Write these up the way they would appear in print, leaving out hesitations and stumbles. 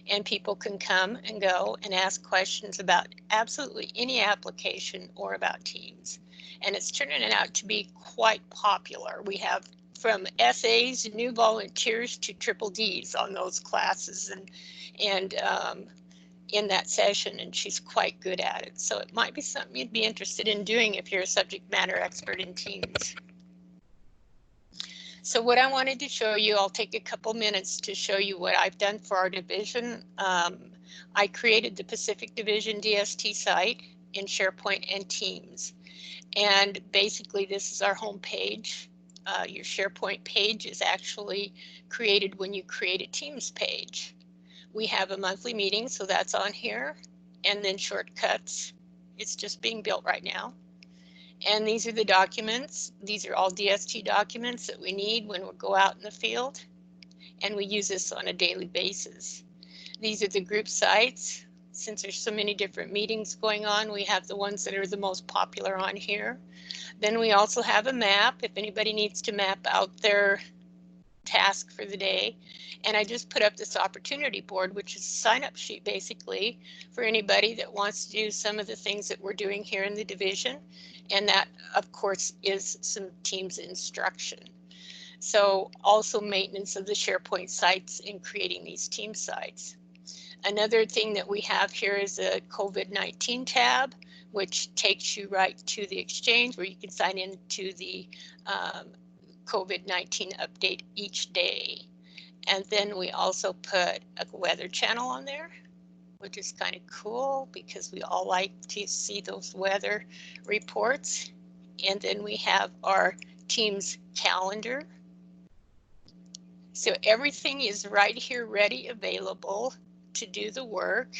and people can come and go and ask questions about absolutely any application or about Teams. And it's turning out to be quite popular. We have from SAs, new volunteers, to triple Ds on those classes and in that session, and she's quite good at it. So it might be something you'd be interested in doing if you're a subject matter expert in Teams. So what I wanted to show you, I'll take a couple minutes to show you what I've done for our division. I created the Pacific Division DST site in SharePoint and Teams. And basically this is our home page. Your SharePoint page is actually created when you create a Teams page. We have a monthly meeting, so that's on here, and then shortcuts. It's just being built right now. And these are the documents. These are all DST documents that we need when we go out in the field, and we use this on a daily basis. These are the group sites. Since there's so many different meetings going on, we have the ones that are the most popular on here. Then we also have a map if anybody needs to map out their task for the day. And I just put up this opportunity board, which is a sign-up sheet basically for anybody that wants to do some of the things that we're doing here in the division. And that, of course, is some Teams instruction. So also maintenance of the SharePoint sites and creating these team sites. Another thing that we have here is a COVID-19 tab, which takes you right to the Exchange where you can sign into the COVID-19 update each day. And then we also put a weather channel on there, which is kind of cool because we all like to see those weather reports. And then we have our Teams calendar. So everything is right here ready, available to do the work.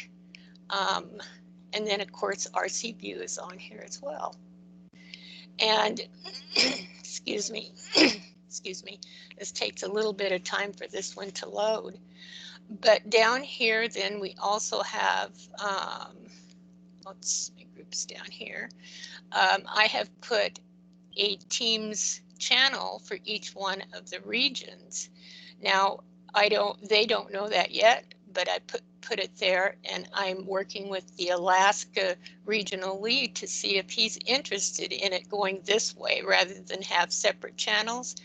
And then of course RC View is on here as well. And excuse me, excuse me, this takes a little bit of time for this one to load. But down here then we also have, let's my groups down here. I have put a Teams channel for each one of the regions. Now they don't know that yet, but I put it there, and I'm working with the Alaska regional lead to see if he's interested in it going this way rather than have separate channels.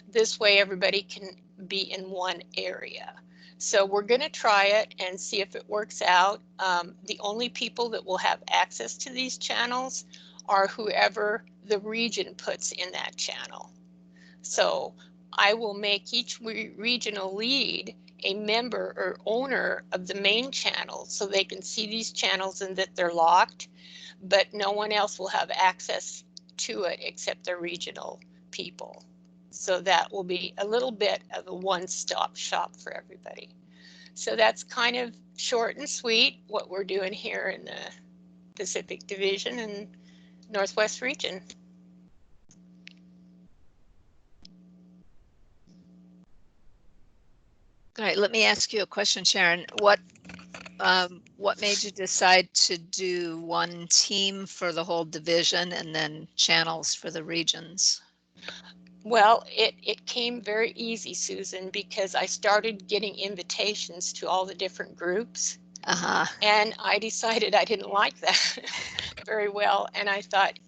This way everybody can be in one area. So we're going to try it and see if it works out. The only people that will have access to these channels are whoever the region puts in that channel. So I will make each regional lead a member or owner of the main channel so they can see these channels and that they're locked, but no one else will have access to it except the regional people. So that will be a little bit of a one-stop shop for everybody. So that's kind of short and sweet what we're doing here in the Pacific Division and Northwest region. All right, let me ask you a question, Sharon. What made you decide to do one team for the whole division and then channels for the regions? Well, it came very easy, Susan, because I started getting invitations to all the different groups. And I decided I didn't like that very well. And I thought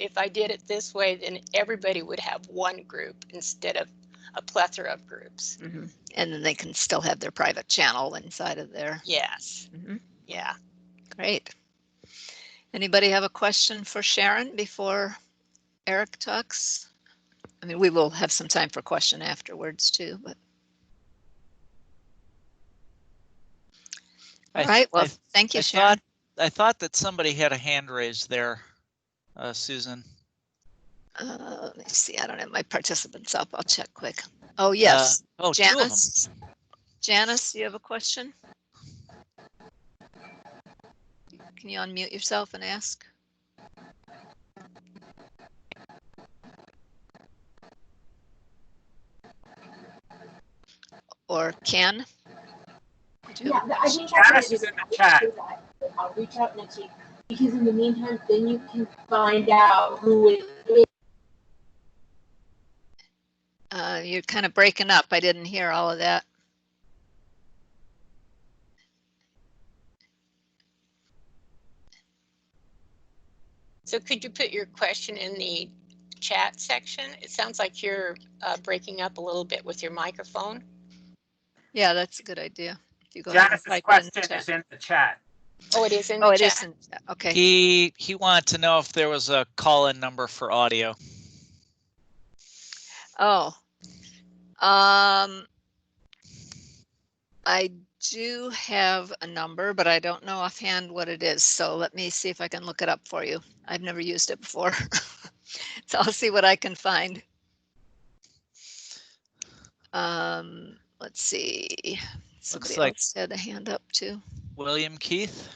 if I did it this way, then everybody would have one group instead of a plethora of groups. Mm-hmm. And then they can still have their private channel inside of there. Yes. Mm-hmm. Yeah. Great. Anybody have a question for Sharon before Eric talks? I mean, we will have some time for question afterwards too, but. All right, well, thank you, Sharon. I thought that somebody had a hand raised there, Susan. Let me see, I don't have my participants up. I'll check quick. Oh, yes. Janice. Janice, you have a question? Can you unmute yourself and ask? Or Ken? Yeah, I think that's in the chat. I'll reach out next week because in the meantime, then you can find out who it is. You're kind of breaking up. I didn't hear all of that. So could you put your question in the chat section? It sounds like you're breaking up a little bit with your microphone. Yeah, that's a good idea. If you go ahead and Janice's type it in the question chat. is in the chat. Oh, it is in the Oh, it chat. isn't. Okay. He wanted to know if there was a call-in number for audio. Oh, I do have a number, but I don't know offhand what it is. So let me see if I can look it up for you. I've never used it before. So I'll see what I can find. Let's see. Somebody like- else had a hand up too. William Keith.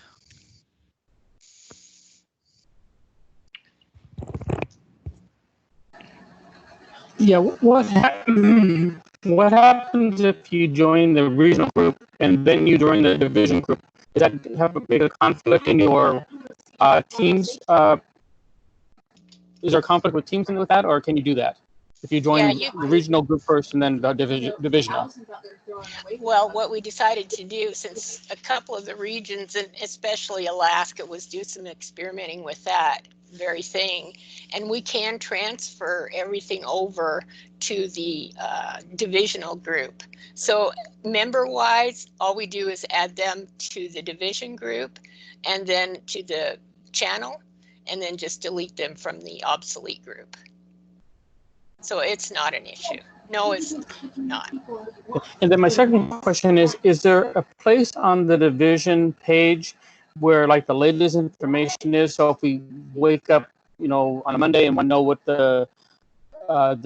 Yeah, what happens if you join the regional group and then you join the division group? Does that have a bigger conflict in your teams? Is there a conflict with teams with that, or can you do that? If you join Yeah, the regional group first and then the divisional? Well, what we decided to do, since a couple of the regions, and especially Alaska, was do some experimenting with that very thing. And we can transfer everything over to the divisional group. So member-wise, all we do is add them to the division group and then to the channel, and then just delete them from the obsolete group. So it's not an issue. No, it's not. And then my second question is there a place on the division page where like the latest information is? So if we wake up, you know, on a Monday and want to know what the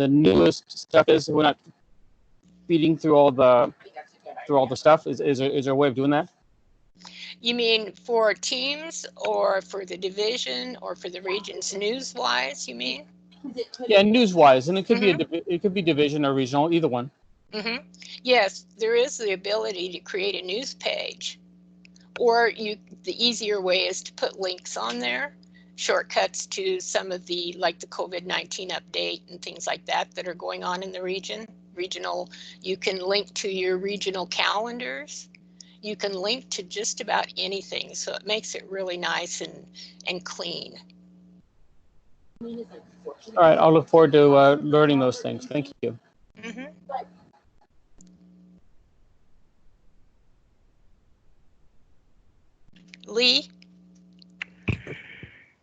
newest stuff is, we're not feeding through all the stuff. Is there a way of doing that? You mean for teams or for the division or for the regions news wise, you mean? Yeah, news wise, and it could be division or regional, either one. Mm-hmm. Yes, there is the ability to create a news page, or the easier way is to put links on there, shortcuts to some of the, like the COVID-19 update and things like that are going on in the regional. You can link to your regional calendars. You can link to just about anything, so it makes it really nice and clean. All right, I'll look forward to learning those things. Thank you. Mm-hmm. Lee?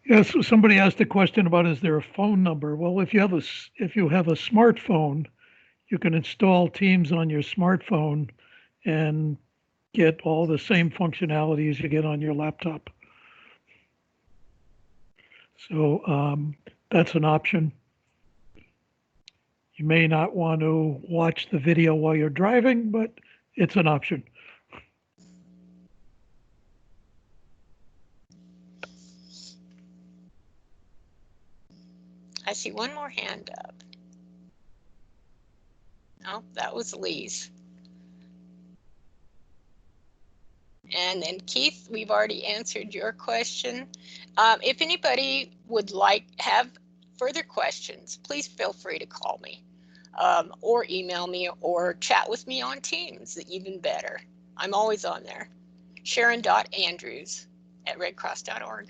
Yes, somebody asked a question about is there a phone number? Well, if you have a smartphone, you can install Teams on your smartphone and get all the same functionalities you get on your laptop. So that's an option. You may not want to watch the video while you're driving, but it's an option. I see one more hand up. Oh, that was Lee's. And then Keith, we've already answered your question. If anybody would have further questions, please feel free to call me or email me or chat with me on Teams, even better. I'm always on there. Sharon.Andrews@redcross.org.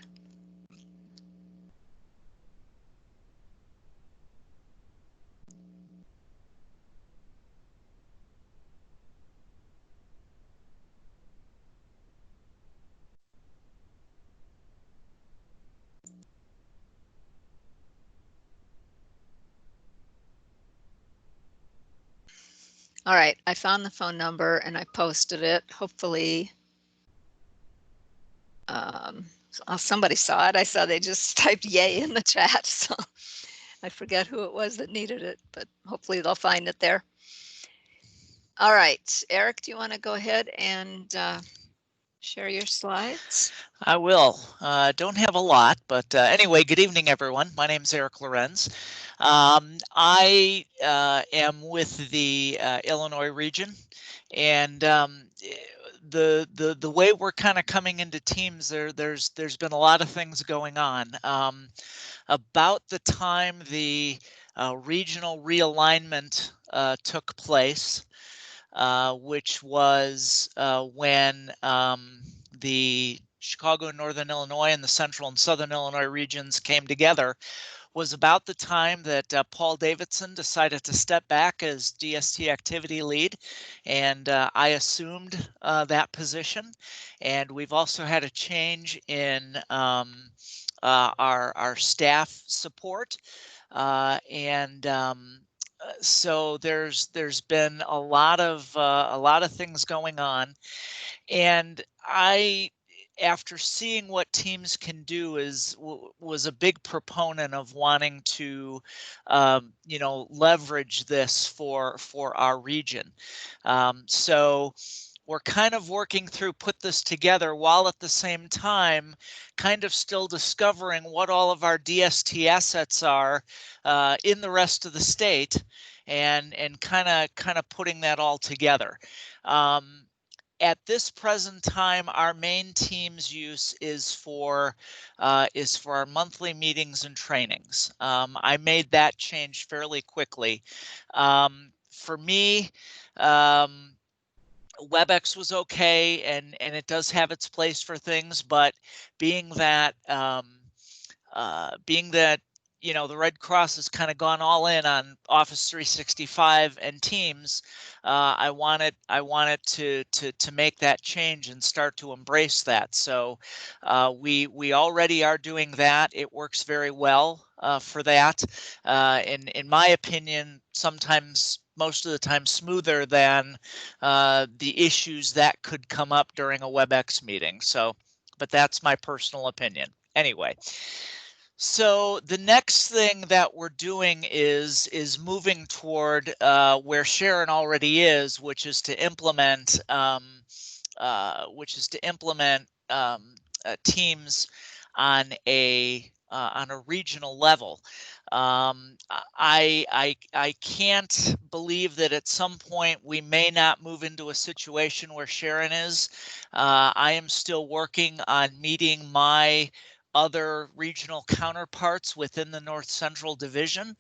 All right, I found the phone number and I posted it. Hopefully, somebody saw it. I saw they just typed yay in the chat, so I forget who it was that needed it, but hopefully they'll find it there. All right, Eric, do you want to go ahead and share your slides? I will. Don't have a lot, but anyway, good evening, everyone. My name is Eric Lorenz. I am with the Illinois region, and the way we're kind of coming into Teams, there's been a lot of things going on. About the time the regional realignment took place, which was when the Chicago and Northern Illinois and the Central and Southern Illinois regions came together was about the time that Paul Davidson decided to step back as DST activity lead, and I assumed that position. And we've also had a change in our staff support, so there's been a lot of things going on, and after seeing what Teams can do, was a big proponent of wanting to, leverage this for our region. So we're kind of working through put this together while at the same time kind of still discovering what all of our DST assets are in the rest of the state, and kind of putting that all together. At this present time, our main Teams use is for our monthly meetings and trainings. I made that change fairly quickly. For me, WebEx was okay, and it does have its place for things, but being that the Red Cross has kind of gone all in on Office 365 and Teams, I wanted to make that change and start to embrace that. So we already are doing that. It works very well for that. In my opinion, sometimes, most of the time, smoother than the issues that could come up during a WebEx meeting. So, but that's my personal opinion. Anyway. So the next thing that we're doing is moving toward where Sharon already is, which is to implement Teams on a regional level. I can't believe that at some point we may not move into a situation where Sharon is. I am still working on meeting my other regional counterparts within the North Central Division,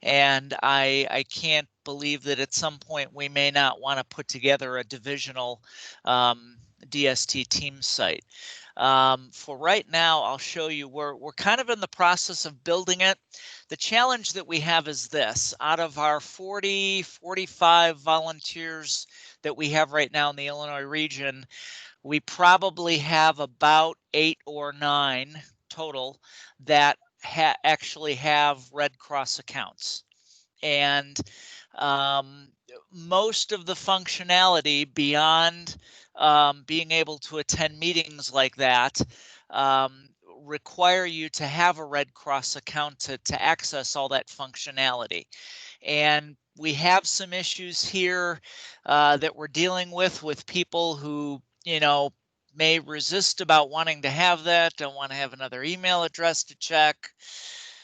and I can't believe that at some point we may not want to put together a divisional DST team site. For right now, I'll show you, we're kind of in the process of building it. The challenge that we have is this: out of our 45 volunteers that we have right now in the Illinois region, we probably have about 8 or 9 total that actually have Red Cross accounts. And most of the functionality beyond being able to attend meetings like that require you to have a Red Cross account to access all that functionality. And we have some issues here that we're dealing with people who, may resist about wanting to have that, don't want to have another email address to check,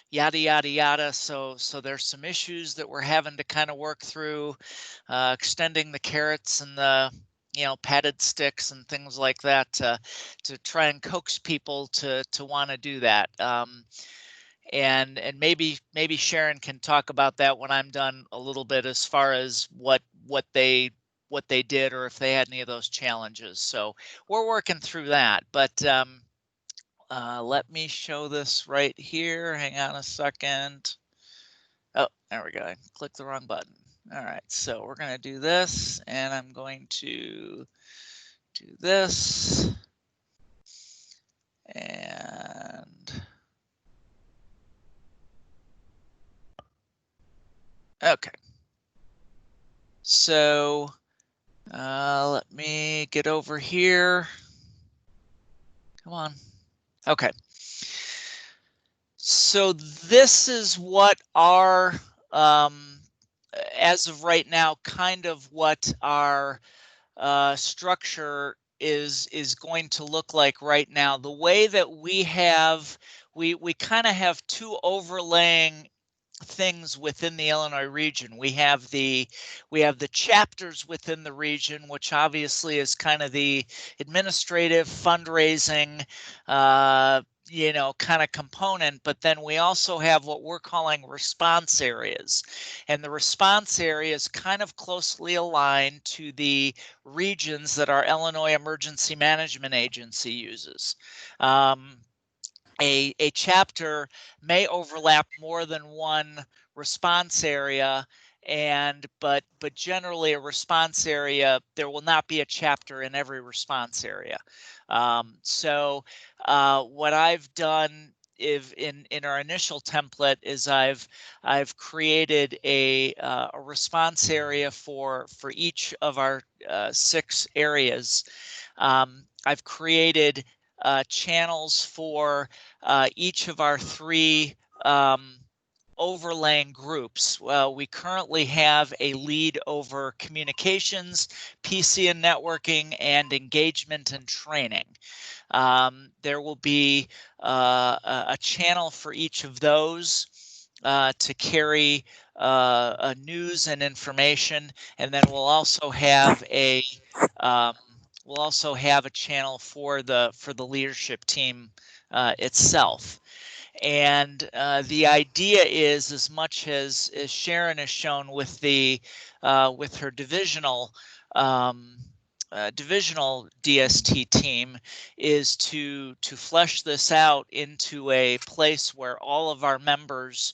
yada, yada, yada. So there's some issues that we're having to kind of work through, extending the carrots and the, padded sticks and things like that to try and coax people to want to do that. And maybe Sharon can talk about that when I'm done a little bit, as far as what they did, or if they had any of those challenges. So we're working through that, but let me show this right here. Hang on a second. Oh, there we go. I clicked the wrong button. All right, so we're going to do this, and I'm going to do this, and okay. So let me get over here. Come on. Okay. So this is what our, as of right now, kind of what our structure is going to look like right now. The way that we have, we kind of have two overlaying things within the Illinois region. We have the chapters within the region, which obviously is kind of the administrative, fundraising, kind of component, but then we also have what we're calling response areas. And the response areas kind of closely aligned to the regions that our Illinois Emergency Management Agency uses. A chapter may overlap more than one response area, but generally a response area, there will not be a chapter in every response area. So what I've done in our initial template is I've created a response area for each of our 6 areas. I've created channels for each of our 3 overlaying groups. Well, we currently have a lead over communications, PC and networking, and engagement and training. There will be a channel for each of those to carry news and information, and then we'll also have a channel for the leadership team itself. And the idea is, as much as Sharon has shown with her divisional DST team, is to flesh this out into a place where all of our members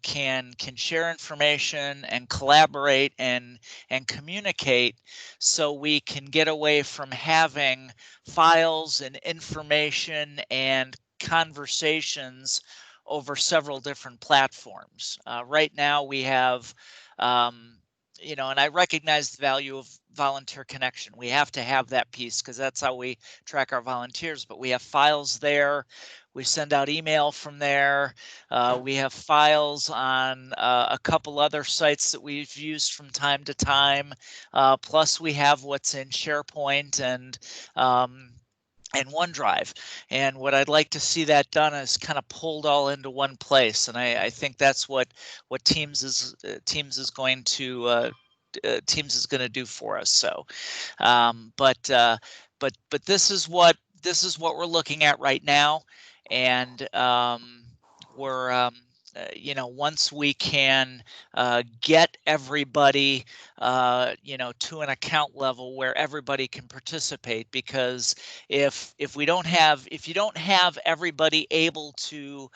can share information and collaborate and communicate, so we can get away from having files and information and conversations over several different platforms. Right now we have, and I recognize the value of volunteer connection. We have to have that piece because that's how we track our volunteers, but we have files there. We send out email from there. We have files on a couple other sites that we've used from time to time. Plus we have what's in SharePoint and OneDrive. And what I'd like to see that done is kind of pulled all into one place. And I think that's what Teams is going to do for us. So, but this is what we're looking at right now, and we're once we can get everybody to an account level where everybody can participate, because if you don't have everybody able to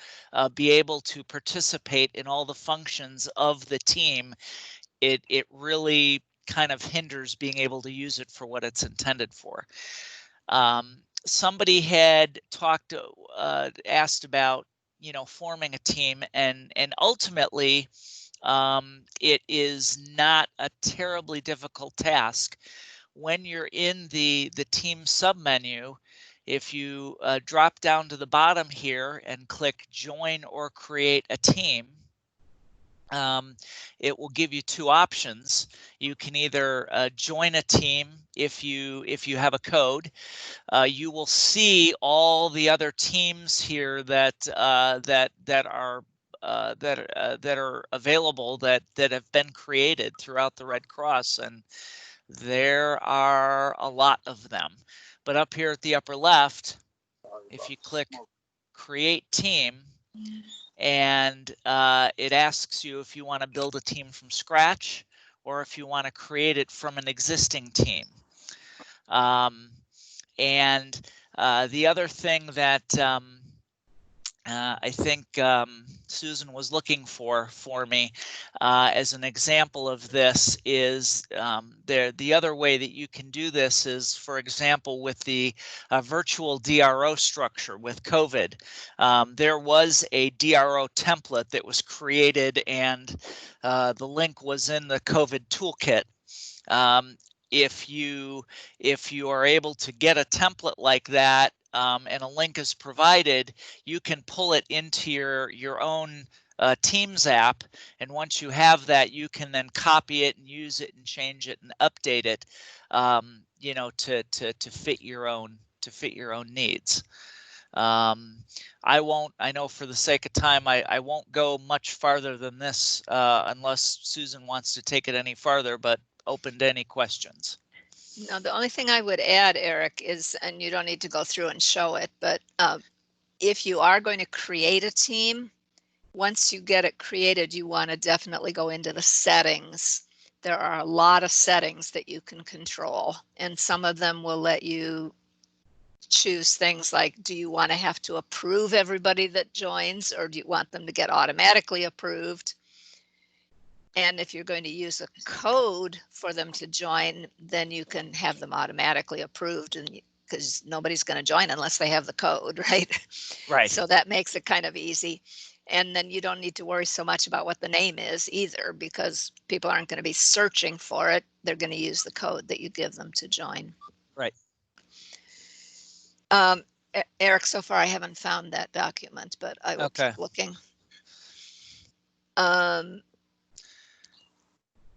participate in all the functions of the team, it really kind of hinders being able to use it for what it's intended for. Somebody had asked about forming a team, and ultimately it is not a terribly difficult task. When you're in the team submenu, if you drop down to the bottom here and click join or create a team, it will give you 2 options. You can either join a team if you have a code. You will see all the other teams here that are available, that have been created throughout the Red Cross, and there are a lot of them. But up here at the upper left, if you click create team, and it asks you if you want to build a team from scratch or if you want to create it from an existing team. And the other thing that I think Susan was looking for me as an example of this is the other way that you can do this is, for example, with the virtual DRO structure with COVID. There was a DRO template that was created, and the link was in the COVID toolkit. If you are able to get a template like that, and a link is provided, you can pull it into your own Teams app, and once you have that, you can then copy it and use it and change it and update it, to fit your own needs. I know for the sake of time, I won't go much farther than this unless Susan wants to take it any farther, but open to any questions. No, the only thing I would add, Eric, is, and you don't need to go through and show it, but if you are going to create a team, once you get it created, you want to definitely go into the settings. There are a lot of settings that you can control, and some of them will let you choose things like, do you want to have to approve everybody that joins, or do you want them to get automatically approved? And if you're going to use a code for them to join, then you can have them automatically approved, and because nobody's going to join unless they have the code, right? Right. So that makes it kind of easy. And then you don't need to worry so much about what the name is either, because people aren't going to be searching for it. They're going to use the code that you give them to join. Right. Eric, so far I haven't found that document, but I will keep looking.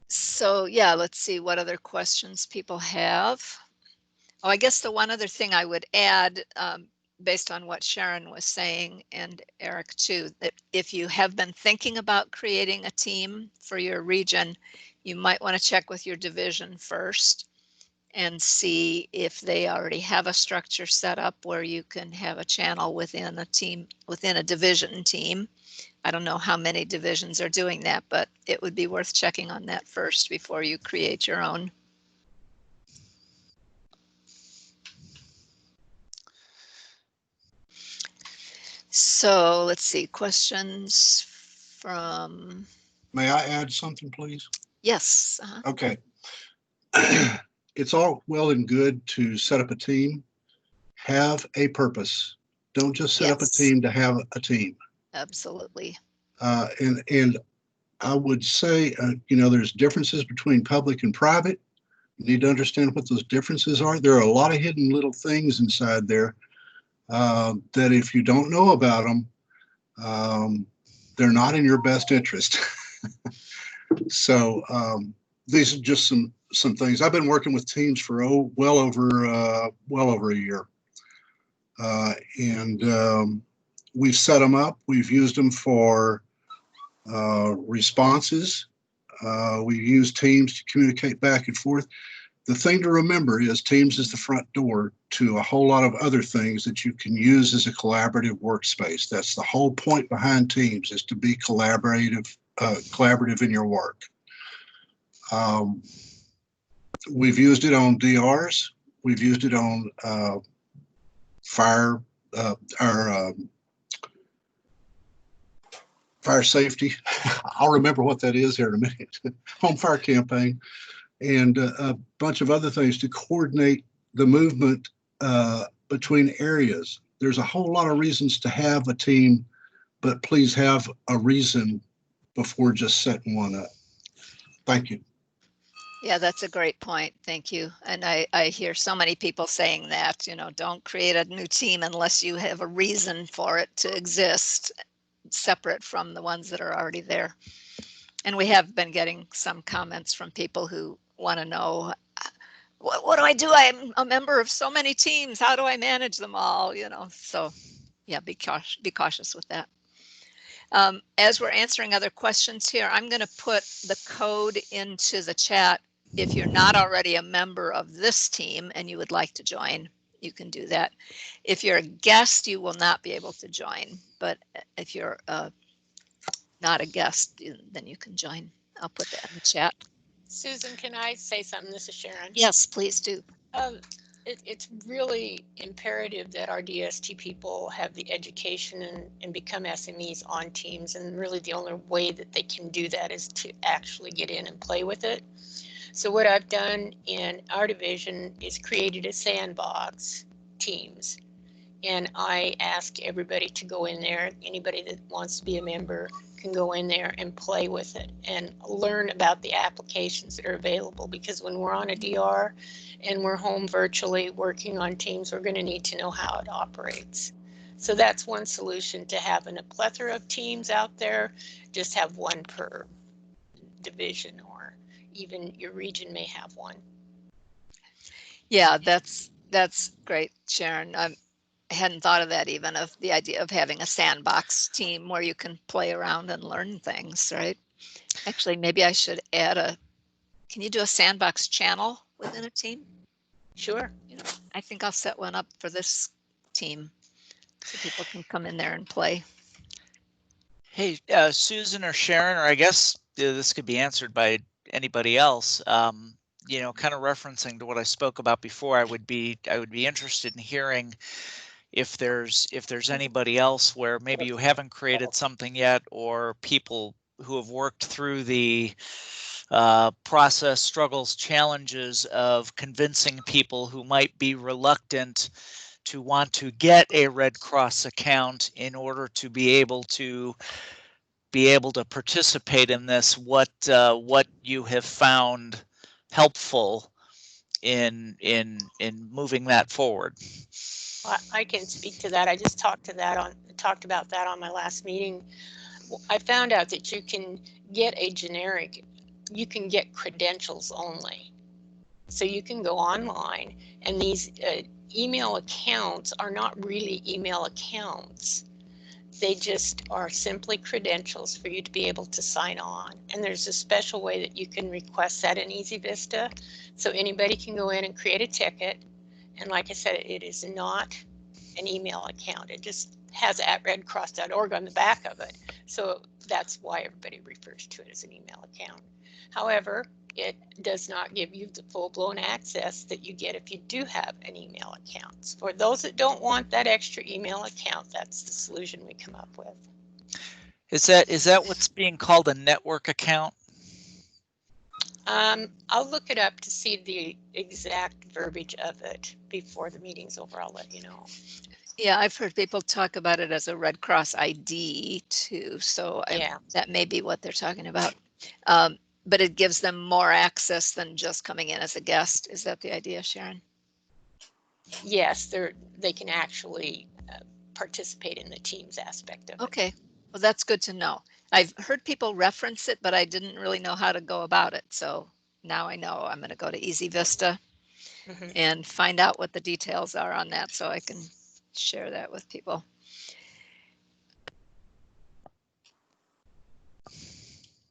So yeah, let's see what other questions people have. Oh, I guess the one other thing I would add, based on what Sharon was saying, and Eric too, that if you have been thinking about creating a team for your region, you might want to check with your division first and see if they already have a structure set up where you can have a channel within a team, within a division team. I don't know how many divisions are doing that, but it would be worth checking on that first before you create your own. So let's see, questions from. May I add something, please? Yes. Okay. It's all well and good to set up a team. Have a purpose. Don't just set up a team to have a team. Absolutely. And I would say, there's differences between public and private. You need to understand what those differences are. There are a lot of hidden little things inside there that if you don't know about them, they're not in your best interest. So these are just some things. I've been working with teams for well over a year, and we've set them up. We've used them for responses. We use Teams to communicate back and forth. The thing to remember is Teams is the front door to a whole lot of other things that you can use as a collaborative workspace. That's the whole point behind Teams, is to be collaborative in your work. We've used it on DRs. We've used it on fire safety. I'll remember what that is here in a minute. Home fire campaign, and a bunch of other things to coordinate the movement between areas. There's a whole lot of reasons to have a team, but please have a reason before just setting one up. Thank you. Yeah, that's a great point. Thank you. And I hear so many people saying that, don't create a new team unless you have a reason for it to exist, separate from the ones that are already there. And we have been getting some comments from people who want to know, what do I do? I'm a member of so many teams. How do I manage them all? So yeah, be cautious with that. As we're answering other questions here, I'm going to put the code into the chat. If you're not already a member of this team and you would like to join, you can do that. If you're a guest, you will not be able to join. But if you're not a guest, then you can join. I'll put that in the chat. Susan, can I say something? This is Sharon. Yes, please do. It's really imperative that our DST people have the education and become SMEs on Teams. And really the only way that they can do that is to actually get in and play with it. So what I've done in our division is created a Sandbox Teams. And I ask everybody to go in there. Anybody that wants to be a member can go in there and play with it and learn about the applications that are available. Because when we're on a DR and we're home virtually working on Teams, we're going to need to know how it operates. So that's one solution to having a plethora of teams out there. Just have one per division, or even your region may have one. Yeah, that's great, Sharon. I hadn't thought of that, even of the idea of having a sandbox team where you can play around and learn things, right? Actually, maybe I should add can you do a sandbox channel within a team? Sure. I think I'll set one up for this team. so people can come in there and play. Hey, Susan or Sharon, or I guess this could be answered by anybody else. You know, kind of referencing to what I spoke about before, I would be interested in hearing if there's anybody else where maybe you haven't created something yet, or people who have worked through the process, struggles, challenges of convincing people who might be reluctant to want to get a Red Cross account in order to be able to participate in this. What you have found helpful in moving that forward? I can speak to that. I just talked about that on my last meeting. I found out that you can get you can get credentials only. So you can go online, and these email accounts are not really email accounts. They just are simply credentials for you to be able to sign on. And there's a special way that you can request that in EasyVista. So anybody can go in and create a ticket. And like I said, it is not an email account. It just has @redcross.org on the back of it. So that's why everybody refers to it as an email account. However, it does not give you the full-blown access that you get if you do have an email account. For those that don't want that extra email account, that's the solution we come up with. Is that what's being called a network account? I'll look it up to see the exact verbiage of it before the meeting's over. I'll let you know. Yeah, I've heard people talk about it as a Red Cross ID too. So Yeah. that may be what they're talking about. But it gives them more access than just coming in as a guest. Is that the idea, Sharon? Yes, they can actually participate in the Teams aspect of it. Okay, well, that's good to know. I've heard people reference it, but I didn't really know how to go about it. So now I know. I'm going to go to EasyVista and find out what the details are on that so I can share that with people.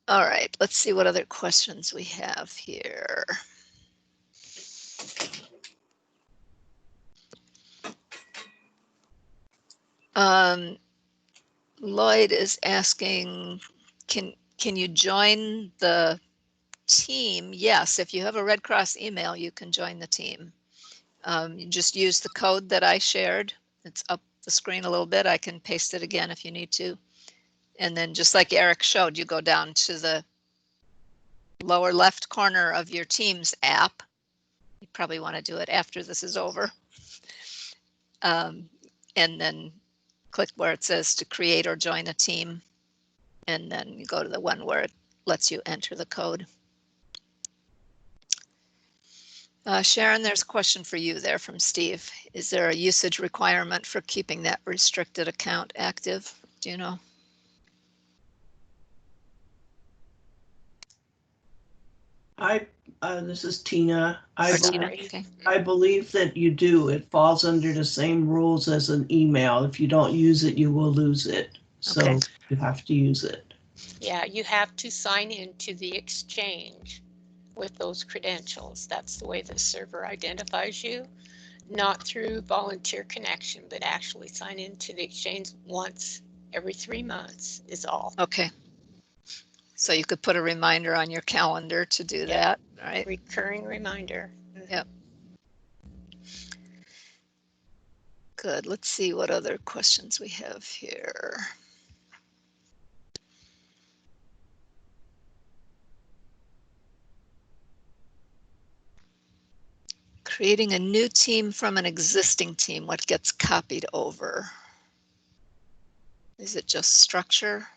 All right, let's see what other questions we have here. Lloyd is asking, can you join the team? Yes, if you have a Red Cross email, you can join the team. You just use the code that I shared. It's up the screen a little bit. I can paste it again if you need to. And then just like Eric showed, you go down to the lower left corner of your Teams app. You probably want to do it after this is over. And then click where it says to create or join a team. And then you go to the one where it lets you enter the code. Sharon, there's a question for you there from Steve. Is there a usage requirement for keeping that restricted account active? Do you know? This is Tina. I Okay. believe that you do. It falls under the same rules as an email. If you don't use it, you will lose it. So Okay. you have to use it. Yeah, you have to sign into the exchange with those credentials. That's the way the server identifies you, not through volunteer connection, but actually sign into the exchange once every 3 months is all. Okay. So you could put a reminder on your calendar to do that, right? Recurring reminder. Yep. Good. Let's see what other questions we have here. Creating a new team from an existing team, what gets copied over? Is it just structure?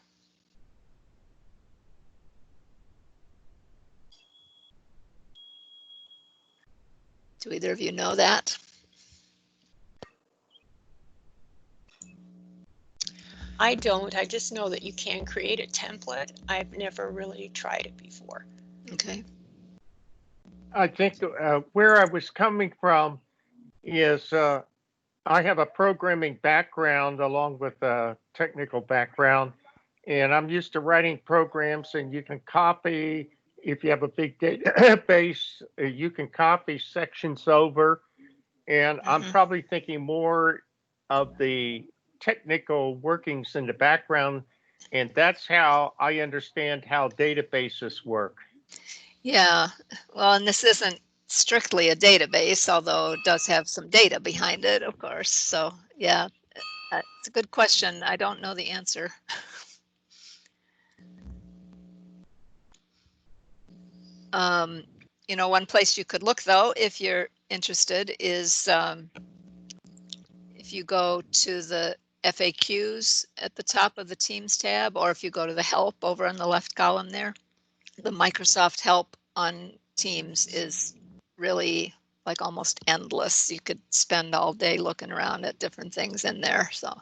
Do either of you know that? I don't. I just know that you can create a template. I've never really tried it before. Okay. I think where I was coming from is I have a programming background along with a technical background, and I'm used to writing programs, and you can copy, if you have a big database, you can copy sections over. And I'm probably thinking more of the technical workings in the background, and that's how I understand how databases work. Yeah, well, and this isn't strictly a database, although it does have some data behind it, of course. So yeah, it's a good question. I don't know the answer. You know, one place you could look, though, if you're interested, is if you go to the FAQs at the top of the Teams tab, or if you go to the help over on the left column there, the Microsoft help on Teams is really like almost endless. You could spend all day looking around at different things in there. So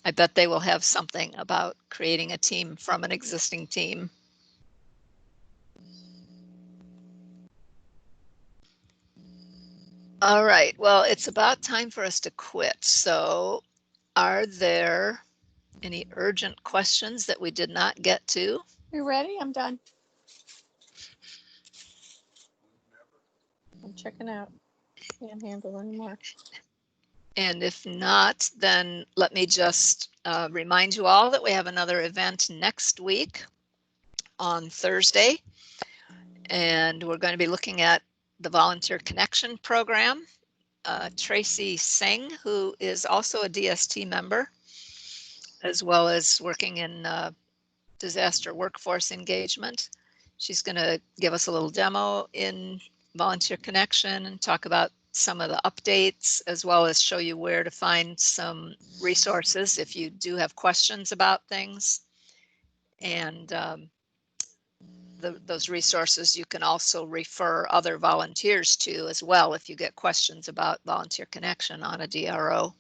I bet they will have something about creating a team from an existing team. All right, well, it's about time for us to quit. So are there any urgent questions that we did not get to? You ready? I'm done. I'm checking out. Can't handle anymore. And if not, then let me just remind you all that we have another event next week on Thursday. And we're going to be looking at the Volunteer Connection program. Tracy Singh, who is also a DST member, as well as working in disaster workforce engagement. She's going to give us a little demo in Volunteer Connection and talk about some of the updates, as well as show you where to find some resources if you do have questions about things. And those resources you can also refer other volunteers to as well if you get questions about Volunteer Connection on a DRO.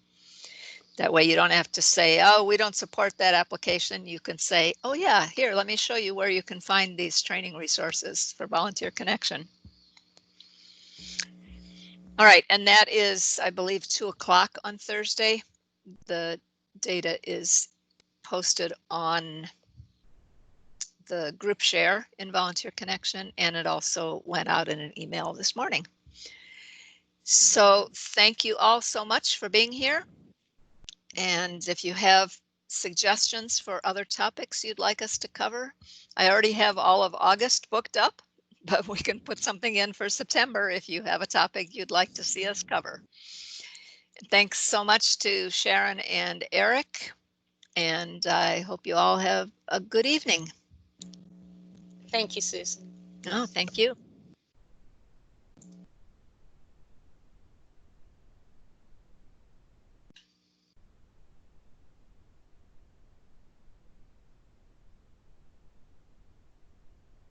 That way you don't have to say, oh, we don't support that application. You can say, oh yeah, here, let me show you where you can find these training resources for Volunteer Connection. All right, and that is, I believe, 2 o'clock on Thursday. The data is posted on the group share in Volunteer Connection, and it also went out in an email this morning. So thank you all so much for being here. And if you have suggestions for other topics you'd like us to cover, I already have all of August booked up, but we can put something in for September if you have a topic you'd like to see us cover. Thanks so much to Sharon and Eric, and I hope you all have a good evening. Thank you, Susan. Oh, thank you.